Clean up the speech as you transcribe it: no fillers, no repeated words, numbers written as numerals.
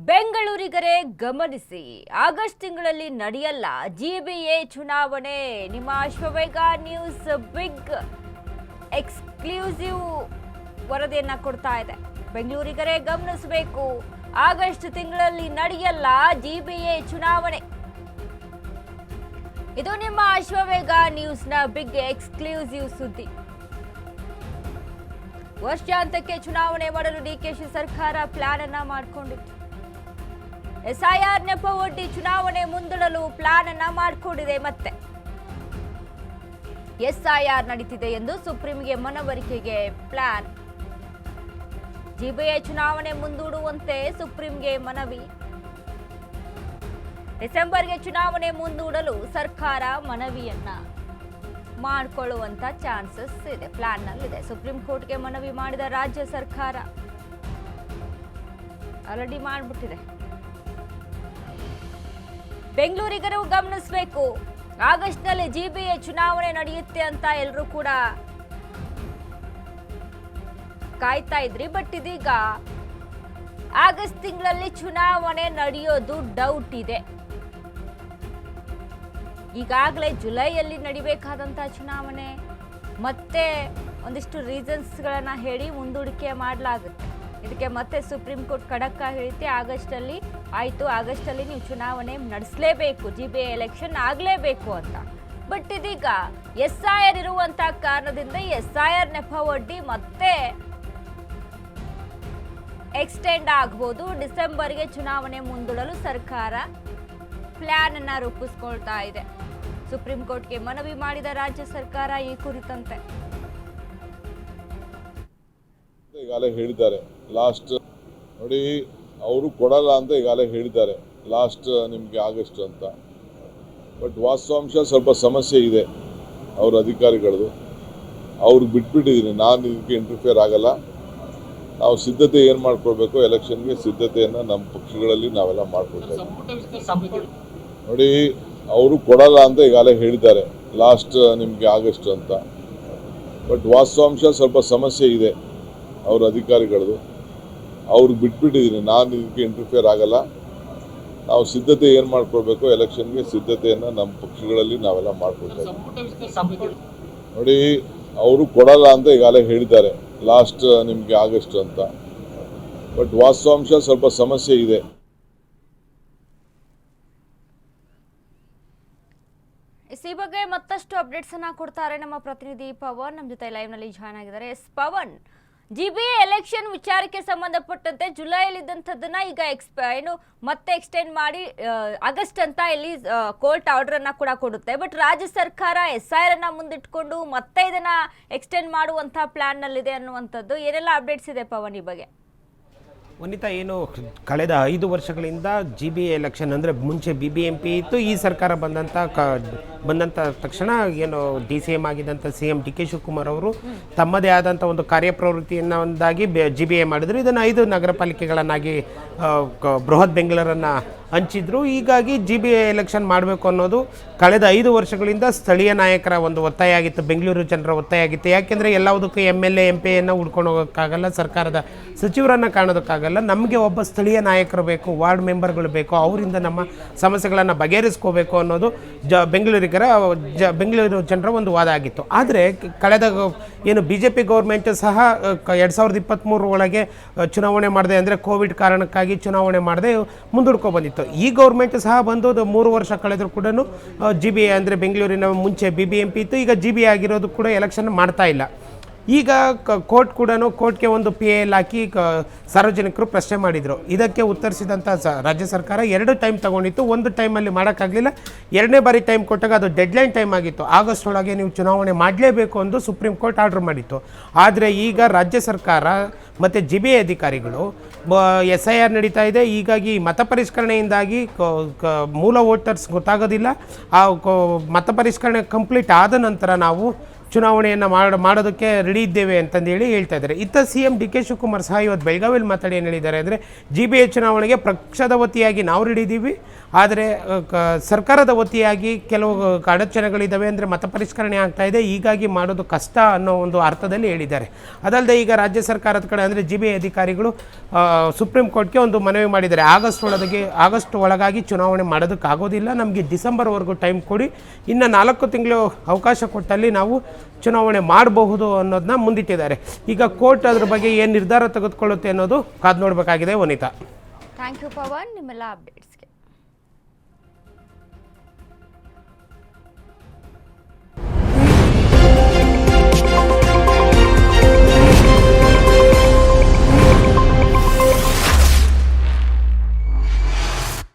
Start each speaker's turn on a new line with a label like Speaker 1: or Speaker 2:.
Speaker 1: ಬೆಂಗಳೂರಿಗರೇ ಗಮನಿಸಿ, ಆಗಸ್ಟ್ ತಿಂಗಳಲ್ಲಿ ನಡೆಯಲ್ಲ ಜಿಬಿಎ ಚುನಾವಣೆ. ನಿಮ್ಮ ಅಶ್ವವೇಗ ನ್ಯೂಸ್ ಬಿಗ್ ಎಕ್ಸ್ಕ್ಲೂಸಿವ್ ವರದಿಯನ್ನ ಕೊಡ್ತಾ ಇದೆ. ಬೆಂಗಳೂರಿಗರೇ ಗಮನಿಸಬೇಕು, ಆಗಸ್ಟ್ ತಿಂಗಳಲ್ಲಿ ನಡೆಯಲ್ಲ ಜಿಬಿಎ ಚುನಾವಣೆ. ಇದು ನಿಮ್ಮ ಅಶ್ವವೇಗ ನ್ಯೂಸ್ನ ಬಿಗ್ ಎಕ್ಸ್ಕ್ಲೂಸಿವ್ ಸುದ್ದಿ. ವರ್ಷಾಂತಕ್ಕೆ ಚುನಾವಣೆ ಮಾಡಲು ಡಿಕೆಶಿ ಸರ್ಕಾರ ಪ್ಲಾನ್ ಅನ್ನ ಮಾಡಿಕೊಂಡಿತ್ತು. ಎಸ್ಐಆರ್ ನೆಪ ಒಡ್ಡಿ ಚುನಾವಣೆ ಮುಂದೂಡಲು ಪ್ಲಾನ್ ಅನ್ನ ಮಾಡಿಕೊಂಡಿದೆ. ಮತ್ತೆ ಎಸ್ಐಆರ್ ನಡೀತಿದೆ ಎಂದು ಸುಪ್ರೀಂಗೆ ಮನವರಿಕೆಗೆ ಪ್ಲಾನ್. ಜಿಬಿಎ ಚುನಾವಣೆ ಮುಂದೂಡುವಂತೆ ಸುಪ್ರೀಂಗೆ ಮನವಿ. ಡಿಸೆಂಬರ್ಗೆ ಚುನಾವಣೆ ಮುಂದೂಡಲು ಸರ್ಕಾರ ಮನವಿಯನ್ನ ಮಾಡಿಕೊಳ್ಳುವಂತ ಚಾನ್ಸಸ್ ಇದೆ, ಪ್ಲಾನ್ ನಲ್ಲಿದೆ. ಸುಪ್ರೀಂ ಕೋರ್ಟ್ಗೆ ಮನವಿ ಮಾಡಿದ ರಾಜ್ಯ ಸರ್ಕಾರ ಆಲ್ರೆಡಿ ಮಾಡಿಬಿಟ್ಟಿದೆ. ಬೆಂಗಳೂರಿಗರು ಗಮನಿಸಬೇಕು, ಆಗಸ್ಟ್ ನಲ್ಲಿ ಜಿಬಿಎ ಚುನಾವಣೆ ನಡೆಯುತ್ತೆ ಅಂತ ಎಲ್ಲರೂ ಕೂಡ ಕಾಯ್ತಾ ಇದ್ರಿ. ಬಟ್ ಇದೀಗ ಆಗಸ್ಟ್ ತಿಂಗಳಲ್ಲಿ ಚುನಾವಣೆ ನಡೆಯೋದು ಡೌಟ್ ಇದೆ. ಈಗಾಗಲೇ ಜುಲೈಯಲ್ಲಿ ನಡಿಬೇಕಾದಂಥ ಚುನಾವಣೆ ಮತ್ತೆ ಒಂದಿಷ್ಟು ರೀಸನ್ಸ್ಗಳನ್ನ ಹೇಳಿ ಮುಂದೂಡಿಕೆ ಮಾಡಲಾಗುತ್ತೆ. ಇದಕ್ಕೆ ಮತ್ತೆ ಸುಪ್ರೀಂ ಕೋರ್ಟ್ ಖಡಕ್ ಹೇಳುತ್ತೆ, ಆಗಸ್ಟಲ್ಲಿ ಆಯಿತು, ಆಗಸ್ಟಲ್ಲಿ ನೀವು ಚುನಾವಣೆ ನಡೆಸಲೇಬೇಕು, ಜಿಬಿಎ ಎಲೆಕ್ಷನ್ ಆಗಲೇಬೇಕು ಅಂತ. ಬಟ್ ಇದೀಗ ಎಸ್ಐಆರ್ ಇರುವಂಥ ಕಾರಣದಿಂದ ಎಸ್ಐಆರ್ ನೆಪ ಒಡ್ಡಿ ಮತ್ತೆ ಎಕ್ಸ್ಟೆಂಡ್ ಆಗ್ಬೋದು. ಡಿಸೆಂಬರ್ಗೆ ಚುನಾವಣೆ ಮುಂದೂಡಲು ಸರ್ಕಾರ ಪ್ಲಾನ್ ಅನ್ನ ರೂಪಿಸ್ಕೊಳ್ತಾ ಇದೆ. ಸುಪ್ರೀಂ ಕೋರ್ಟ್ಗೆ ಮನವಿ ಮಾಡಿದ ರಾಜ್ಯ ಸರ್ಕಾರ ಈ ಕುರಿತಂತೆ
Speaker 2: ಈಗಾಗಲೇ ಹೇಳಿದ್ದಾರೆ. ಲಾಸ್ಟ್ ನೋಡಿ, ಅವರು ಕೊಡಲ್ಲ ಅಂತ ಈಗಾಗಲೇ ಹೇಳಿದ್ದಾರೆ, ಲಾಸ್ಟ್ ನಿಮಗೆ ಆಗಸ್ಟ್ ಅಂತ. ಬಟ್ ವಾಸ್ತವಾಂಶ ಸ್ವಲ್ಪ ಸಮಸ್ಯೆ ಇದೆ ಅವ್ರ ಅಧಿಕಾರಿಗಳದು. ಅವ್ರಿಗೆ ಬಿಟ್ಬಿಟ್ಟಿದ್ದೀನಿ, ನಾನು ಇದಕ್ಕೆ ಇಂಟರ್ಫಿಯರ್ ಆಗಲ್ಲ. ನಾವು ಸಿದ್ಧತೆ ಏನು ಮಾಡ್ಕೊಳ್ಬೇಕು, ಎಲೆಕ್ಷನ್ಗೆ ಸಿದ್ಧತೆಯನ್ನು ನಮ್ಮ ಪಕ್ಷಗಳಲ್ಲಿ ನಾವೆಲ್ಲ ಮಾಡ್ಕೊಳ್ತೇವೆ. ನೋಡಿ, ಅವರು ಕೊಡಲ್ಲ ಅಂತ ಈಗಾಗಲೇ ಹೇಳಿದ್ದಾರೆ, ಲಾಸ್ಟ್ ನಿಮಗೆ ಆಗಸ್ಟ್ ಅಂತ. ಬಟ್ ವಾಸ್ತವಾಂಶ ಸ್ವಲ್ಪ ಸಮಸ್ಯೆ ಇದೆ ಅವ್ರ ಅಧಿಕಾರಿಗಳದು. ಅವ್ರಿಗೆ ಬಿಟ್ಬಿಟ್ಟಿದ್ದೀನಿ, ನಾನು ಇದಕ್ಕೆ ಇಂಟರ್ಫಿಯರ್ ಆಗಲ್ಲ. ನಾವು ಸಿದ್ಧತೆ ಏನು ಮಾಡ್ಕೊಳ್ಬೇಕು, ಎಲೆಕ್ಷನ್ಗೆ ಸಿದ್ಧತೆಯನ್ನು ನಮ್ಮ ಪಕ್ಷಗಳಲ್ಲಿ ನಾವೆಲ್ಲ ಮಾಡ್ಕೊಳ್ತೇವೆ. ನೋಡಿ, ಅವರು ಕೊಡಲ್ಲ ಅಂತ ಈಗಾಗಲೇ ಹೇಳಿದ್ದಾರೆ, ಲಾಸ್ಟ್ ನಿಮಗೆ ಆಗಸ್ಟ್ ಅಂತ. ಬಟ್ ವಾಸ್ತವಾಂಶ ಸ್ವಲ್ಪ ಸಮಸ್ಯೆ ಇದೆ.
Speaker 1: ಈ ಬಗ್ಗೆ ಮತ್ತಷ್ಟು ಅಪ್ಡೇಟ್ಸ್ ಅನ್ನ ಕೊಡ್ತಾರೆ ನಮ್ಮ ಪ್ರತಿನಿಧಿ ಪವನ್. ನಮ್ಮ ಜೊತೆ ಲೈವ್ ನಲ್ಲಿ ಜಾಯ್ನ್ ಆಗಿದ್ದಾರೆ. ಪವನ್, ಜಿಬಿಎ ಎಲೆಕ್ಷನ್ ವಿಚಾರಕ್ಕೆ ಸಂಬಂಧಪಟ್ಟಂತೆ ಜುಲೈಯಲ್ಲಿದ್ದಂಥದ್ದನ್ನ ಈಗ ಮತ್ತೆ ಎಕ್ಸ್ಟೆಂಡ್ ಮಾಡಿ ಆಗಸ್ಟ್ ಅಂತ ಇಲ್ಲಿ ಕೋರ್ಟ್ ಆರ್ಡರ್ ಅನ್ನ ಕೂಡ ಕೊಡುತ್ತೆ. ಬಟ್ ರಾಜ್ಯ ಸರ್ಕಾರ ಎಸ್ಐಆರ್ ಅನ್ನ ಮುಂದಿಟ್ಕೊಂಡು ಮತ್ತೆ ಇದನ್ನ ಎಕ್ಸ್ಟೆಂಡ್ ಮಾಡುವಂತಹ ಪ್ಲಾನ್ ನಲ್ಲಿದೆ ಅನ್ನುವಂಥದ್ದು. ಏನೆಲ್ಲ ಅಪ್ಡೇಟ್ಸ್ ಇದೆ ಪವನ್ ಈ ಬಗ್ಗೆ?
Speaker 3: ವನಿತಾ, ಏನು ಕಳೆದ 5 ವರ್ಷಗಳಿಂದ ಜಿಬಿಎ ಎಲೆಕ್ಷನ್ ಅಂದರೆ ಮುಂಚೆ BBMP ಇತ್ತು, ಈ ಸರ್ಕಾರ ಬಂದಂಥ ತಕ್ಷಣ ಏನು DCM ಆಗಿದ್ದಂಥ CM DK ಶಿವಕುಮಾರ್ ಅವರು ತಮ್ಮದೇ ಆದಂಥ ಒಂದು ಕಾರ್ಯಪ್ರವೃತ್ತಿಯನ್ನು ಒಂದಾಗಿ ಜಿಬಿಎ ಮಾಡಿದ್ರು. ಇದನ್ನು 5 ನಗರ ಪಾಲಿಕೆಗಳನ್ನಾಗಿ ಬೃಹತ್ ಬೆಂಗಳೂರನ್ನು ಹಂಚಿದ್ರು. ಹೀಗಾಗಿ ಜಿಬಿಎ ಎಲೆಕ್ಷನ್ ಮಾಡಬೇಕು ಅನ್ನೋದು ಕಳೆದ 5 ವರ್ಷಗಳಿಂದ ಸ್ಥಳೀಯ ನಾಯಕರ ಒಂದು ಒತ್ತಾಯ ಆಗಿತ್ತು, ಬೆಂಗಳೂರು ಜನರ ಒತ್ತಾಯ ಆಗಿತ್ತು. ಯಾಕೆಂದರೆ ಎಲ್ಲದಕ್ಕೂ MLA MP ಹುಡ್ಕೊಂಡು ಹೋಗೋಕ್ಕಾಗಲ್ಲ, ಸರ್ಕಾರದ ಸಚಿವರನ್ನು ಕಾಣೋದಕ್ಕಾಗಲ್ಲ. ನಮಗೆ ಒಬ್ಬ ಸ್ಥಳೀಯ ನಾಯಕರು ಬೇಕು, ವಾರ್ಡ್ ಮೆಂಬರ್ಗಳು ಬೇಕು, ಅವರಿಂದ ನಮ್ಮ ಸಮಸ್ಯೆಗಳನ್ನು ಬಗೆಹರಿಸ್ಕೋಬೇಕು ಅನ್ನೋದು ಬೆಂಗಳೂರು ಜನರ ಒಂದು ವಾದ ಆಗಿತ್ತು. ಆದರೆ ಕಳೆದ ಏನು BJP ಗೌರ್ಮೆಂಟ್ ಸಹ 2023 ಒಳಗೆ ಚುನಾವಣೆ ಮಾಡಿದೆ, ಅಂದರೆ ಕೋವಿಡ್ ಕಾರಣಕ್ಕಾಗಿ ಚುನಾವಣೆ ಮಾಡದೆ ಮುಂದೂಡ್ಕೊ ಬಂದಿತ್ತು. ಈ ಗೌರ್ಮೆಂಟ್ ಸಹ ಬಂದು 3 ವರ್ಷ ಕಳೆದರೂ ಕೂಡ ಜಿಬಿಎ ಅಂದರೆ ಬೆಂಗಳೂರಿನ ಮುಂಚೆ BBMP ಇತ್ತು, ಈಗ ಜಿಬಿಎ ಆಗಿರೋದು ಕೂಡ ಎಲೆಕ್ಷನ್ ಮಾಡ್ತಾ ಇಲ್ಲ. ಈಗ ಕೋರ್ಟ್ಗೆ ಒಂದು PAL ಹಾಕಿ ಸಾರ್ವಜನಿಕರು ಪ್ರಶ್ನೆ ಮಾಡಿದರು. ಇದಕ್ಕೆ ಉತ್ತರಿಸಿದಂಥ ರಾಜ್ಯ ಸರ್ಕಾರ 2 ಟೈಮ್ ತಗೊಂಡಿತ್ತು. ಒಂದು ಟೈಮಲ್ಲಿ ಮಾಡೋಕ್ಕಾಗಲಿಲ್ಲ, 2ನೇ ಬಾರಿ ಟೈಮ್ ಕೊಟ್ಟಾಗ ಅದು ಡೆಡ್ಲೈನ್ ಟೈಮ್ ಆಗಿತ್ತು, ಆಗಸ್ಟ್ ಒಳಗೆ ನೀವು ಚುನಾವಣೆ ಮಾಡಲೇಬೇಕು ಎಂದು ಸುಪ್ರೀಂ ಕೋರ್ಟ್ ಆರ್ಡರ್ ಮಾಡಿತ್ತು. ಆದರೆ ಈಗ ರಾಜ್ಯ ಸರ್ಕಾರ ಮತ್ತು ಜಿಬಿಎ ಅಧಿಕಾರಿಗಳು SIR ನಡೀತಾ ಇದೆ, ಹೀಗಾಗಿ ಮತ ಪರಿಷ್ಕರಣೆಯಿಂದಾಗಿ ಮೂಲ ವೋಟರ್ಸ್ ಗೊತ್ತಾಗೋದಿಲ್ಲ. ಆ ಮತ ಪರಿಷ್ಕರಣೆ ಕಂಪ್ಲೀಟ್ ಆದ ನಂತರ ನಾವು ಚುನಾವಣೆಯನ್ನು ಮಾಡೋದಕ್ಕೆ ರೆಡಿ ಇದ್ದೇವೆ ಅಂತಂದೇಳಿ ಹೇಳ್ತಾ ಇದ್ದಾರೆ. ಇತ್ತ CM DK ಶಿವಕುಮಾರ್ ಸಹ ಇವತ್ತು ಬೆಳಗಾವಿಯಲ್ಲಿ ಮಾತಾಡಿ ಏನು ಹೇಳಿದ್ದಾರೆ ಅಂದರೆ, ಜಿಬಿಎ ಚುನಾವಣೆಗೆ ಪಕ್ಷದ ವತಿಯಾಗಿ ನಾವು ರೆಡಿ ಇದ್ದೀವಿ, ಆದರೆ ಸರ್ಕಾರದ ವತಿಯಾಗಿ ಕೆಲವು ಅಡಚಣೆಗಳಿದ್ದಾವೆ, ಅಂದರೆ ಮತ ಪರಿಷ್ಕರಣೆ ಆಗ್ತಾ ಇದೆ, ಹೀಗಾಗಿ ಮಾಡೋದು ಕಷ್ಟ ಅನ್ನೋ ಒಂದು ಅರ್ಥದಲ್ಲಿ ಹೇಳಿದ್ದಾರೆ. ಅದಲ್ಲದೆ ಈಗ ರಾಜ್ಯ ಸರ್ಕಾರದ ಕಡೆ ಅಂದರೆ GBI ಅಧಿಕಾರಿಗಳು ಸುಪ್ರೀಂ ಕೋರ್ಟ್ಗೆ ಒಂದು ಮನವಿ ಮಾಡಿದ್ದಾರೆ. ಆಗಸ್ಟ್ ಒಳಗಾಗಿ ಚುನಾವಣೆ ಮಾಡೋದಕ್ಕಾಗೋದಿಲ್ಲ, ನಮಗೆ ಡಿಸೆಂಬರ್ವರೆಗೂ ಟೈಮ್ ಕೊಡಿ, ಇನ್ನು 4 ತಿಂಗಳು ಅವಕಾಶ ಕೊಟ್ಟಲ್ಲಿ ನಾವು ಚುನಾವಣೆ ಮಾಡಬಹುದು ಅನ್ನೋದನ್ನ ಮುಂದಿಟ್ಟಿದ್ದಾರೆ. ಈಗ ಕೋರ್ಟ್ ಅದ್ರ ಬಗ್ಗೆ ಏನು ನಿರ್ಧಾರ ತೆಗೆದುಕೊಳ್ಳುತ್ತೆ ಅನ್ನೋದು ಕಾದು ನೋಡಬೇಕಾಗಿದೆ. ವನಿತಾ,
Speaker 1: ಥ್ಯಾಂಕ್ ಯು ಪವನ್, ನಿಮ್ಮೆಲ್ಲ ಅಪ್ಡೇಟ್ಸ್.